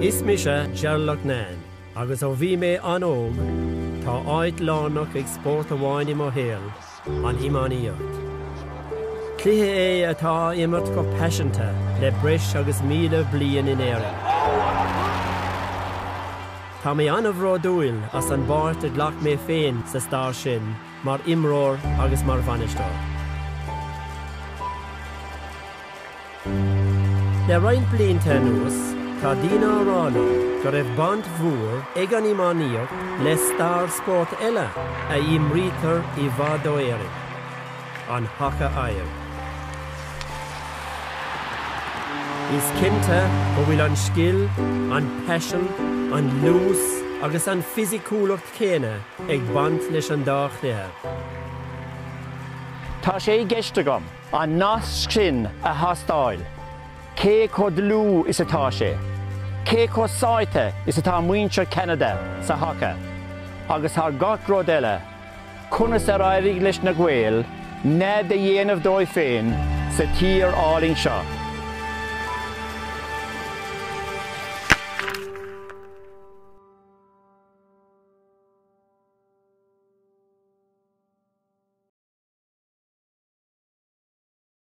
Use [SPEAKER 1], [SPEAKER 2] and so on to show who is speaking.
[SPEAKER 1] Is mise Gerlach Nan, agus ó bhí mé anóg, tá áit lánach ag sport amháin mo héal, an imaníocht. Cluiche é atá imirt go peisianta le bris agus míle blian in éireann. Tá mé anamhródúil as an báirt a ghlach mé féin sa stair sin, mar imróir agus mar bhainisteoir. Le roinn blianta nuas, tá daoine arála go raibh bant mhuar ag an imaníocht le stair sport eile a imrítar I bhfad ó éireann, an Thaca Éireann. Is cinnte go bhfuil an scill, an peisil, an lús agus an fisiciúlacht chéine ag bant leis an dá chléir.
[SPEAKER 2] Tá sé gceiste gom, an nás sin a thastáil. Cé chud lú is atá sé. Cé chud sáite is atá muintear Canada sa Thaca. Agus thar gach rud eile, conas ar éirigh leis na Gael, ned a dhéanamh dóibh féin sa tír áling seo.